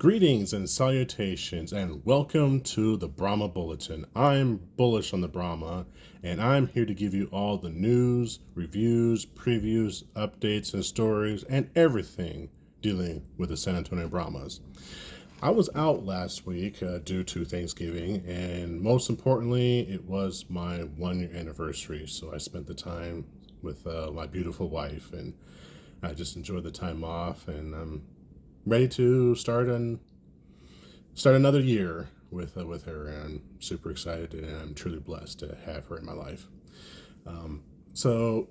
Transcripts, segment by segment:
Greetings and salutations, and welcome to the Brahma Bulletin. I'm bullish on the Brahma, and I'm here to give you all the news, reviews, previews, updates, and stories, and everything dealing with the San Antonio Brahmas. I was out last week due to Thanksgiving, and most importantly, it was my 1 year anniversary. So I spent the time with my beautiful wife, and I just enjoyed the time off, and I'm ready to start another year with her, and I'm super excited, and I'm truly blessed to have her in my life. So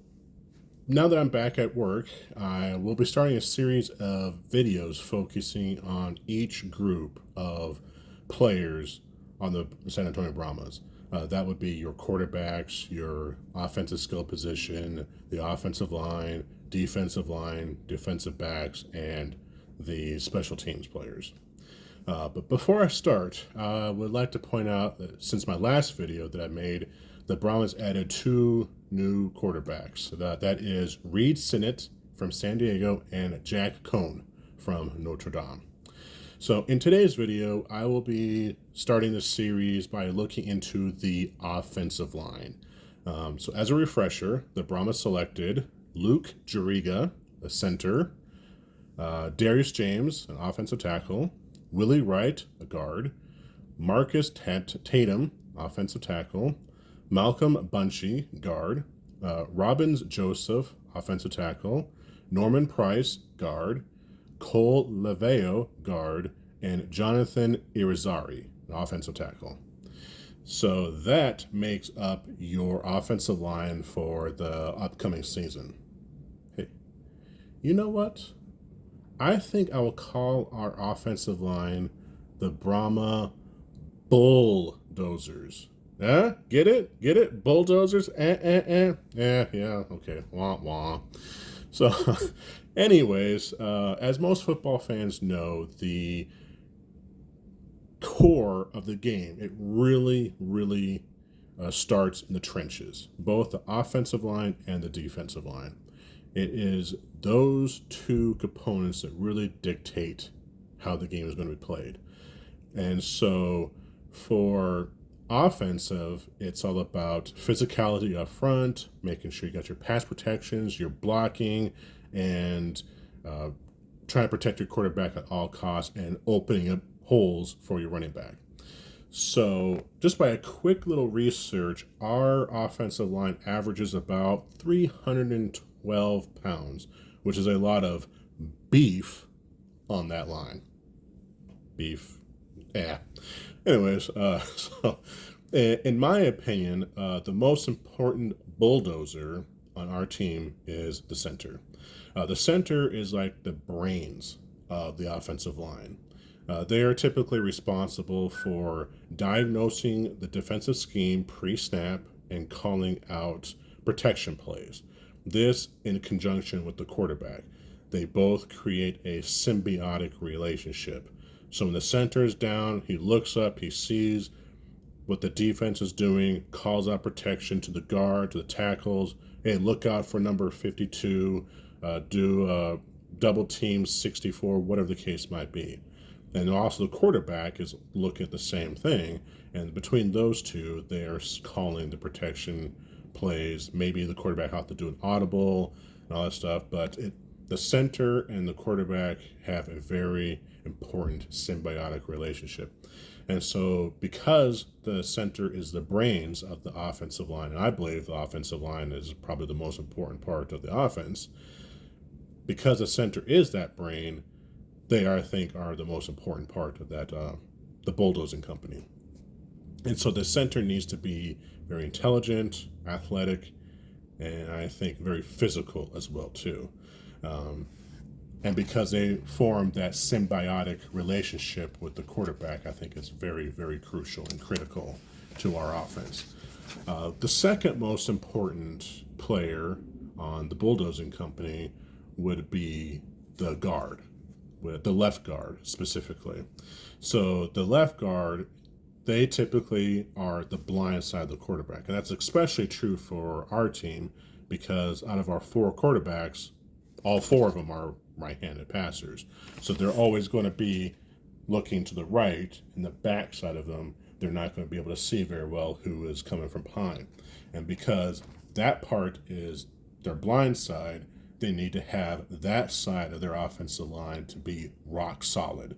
now that I'm back at work, I will be starting a series of videos focusing on each group of players on the San Antonio Brahmas. That would be your quarterbacks, your offensive skill position, the offensive line, defensive backs, and the special teams players. But before I start, I would like to point out that since my last video that I made, the Brahmas added two new quarterbacks. That is Reid Sinnett from San Diego and Jack Coan from Notre Dame. So in today's video, I will be starting this series by looking into the offensive line. So as a refresher, the Brahmas selected Luke Juriga, a center, Darius James, an offensive tackle, Willie Wright, a guard, Marcus Tatum, offensive tackle, Malcolm Bunchy, guard, Robbins Joseph, offensive tackle, Norman Price, guard, Cole Leveo, guard, and Jonathan Irizarry, an offensive tackle. So that makes up your offensive line for the upcoming season. Hey, you know what? I think I will call our offensive line the Brahma Bulldozers. Get it? Get it? Bulldozers? Yeah, okay. Wah, wah. So, anyways, as most football fans know, the core of the game, it really starts in the trenches, both the offensive line and the defensive line. It is those two components that really dictate how the game is going to be played. And so for offensive, it's all about physicality up front, making sure you got your pass protections, your blocking, and trying to protect your quarterback at all costs and opening up holes for your running back. So just by a quick little research, our offensive line averages about 312 pounds, which is a lot of beef on that line. Beef. Yeah. Anyways, so in my opinion, the most important bulldozer on our team is the center. The center is like the brains of the offensive line. They are typically responsible for diagnosing the defensive scheme pre-snap and calling out protection plays. This in conjunction with the quarterback. They both create a symbiotic relationship. So when the center is down, he looks up, he sees what the defense is doing, calls out protection to the guard, to the tackles. Hey, look out for number 52, do double team 64, whatever the case might be. And also the quarterback is looking at the same thing. And between those two, they are calling the protection plays. Maybe the quarterback ought to do an audible and all that stuff. But the center and the quarterback have a very important symbiotic relationship. And so because the center is the brains of the offensive line, and I believe the offensive line is probably the most important part of the offense, because the center is that brain, they, I think, are the most important part of that, the bulldozing company. And so the center needs to be very intelligent, athletic, and I think very physical as well, too. And because they form that symbiotic relationship with the quarterback, I think it's very crucial and critical to our offense. The second most important player on the bulldozing company would be the guard, with the left guard specifically. So the left guard, they typically are the blind side of the quarterback. And that's especially true for our team because out of our four quarterbacks, all four of them are right-handed passers. So they're always going to be looking to the right in the back side of them, they're not going to be able to see very well who is coming from behind. And because that part is their blind side, they need to have that side of their offensive line to be rock solid.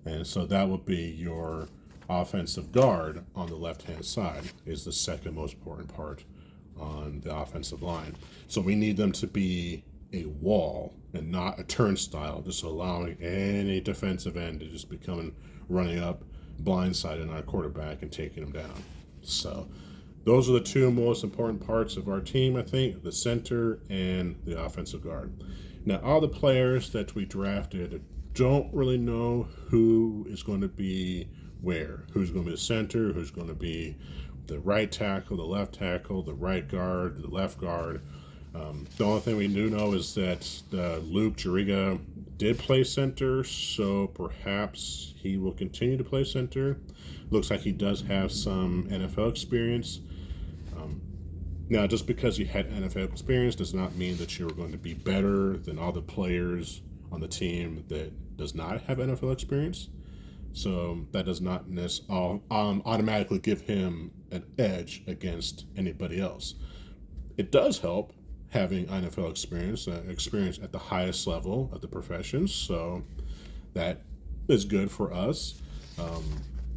And so that would be your offensive guard on the left hand side, is the second most important part on the offensive line. So we need them to be a wall and not a turnstile, just allowing any defensive end to just be coming running up blindsiding our quarterback and taking him down. So those are the two most important parts of our team, I think, the center and the offensive guard. Now, all the players that we drafted don't really know who is going to be where, who's going to be the center, who's going to be the right tackle, the left tackle, the right guard, the left guard. The only thing we do know is that Luke Juriga did play center, so perhaps he will continue to play center. Looks like he does have some NFL experience. Now, just because you had NFL experience does not mean that you're going to be better than all the players on the team that does not have NFL experience. So that does not automatically give him an edge against anybody else. It does help having NFL experience, experience at the highest level of the profession. So that is good for us.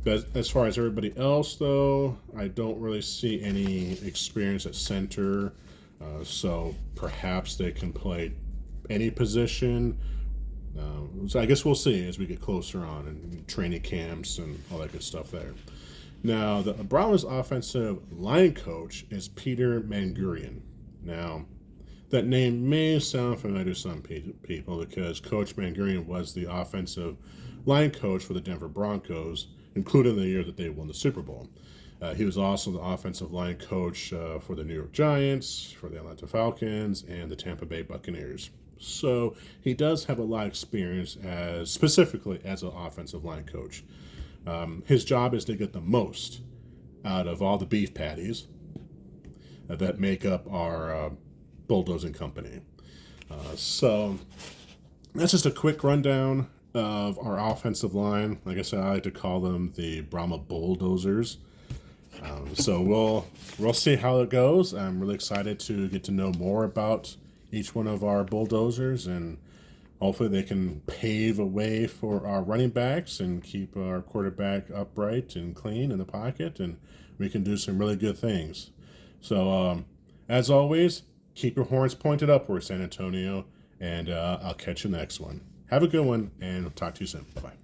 But as far as everybody else, though, I don't really see any experience at center. So perhaps they can play any position. So I guess we'll see as we get closer on and training camps and all that good stuff there. Now, the Browns offensive line coach is Peter Mangurian. Now, that name may sound familiar to some people because Coach Mangurian was the offensive line coach for the Denver Broncos, including the year that they won the Super Bowl. He was also the offensive line coach for the New York Giants, for the Atlanta Falcons, and the Tampa Bay Buccaneers. So he does have a lot of experience specifically as an offensive line coach. His job is to get the most out of all the beef patties that make up our bulldozing company. So that's just a quick rundown of our offensive line. Like I said, I like to call them the Brahma Bulldozers. So we'll see how it goes. I'm really excited to get to know more about each one of our bulldozers, and hopefully they can pave a way for our running backs and keep our quarterback upright and clean in the pocket, and we can do some really good things. So as always, keep your horns pointed upward, San Antonio, and I'll catch you next one. Have a good one, and I'll talk to you soon. Bye-bye.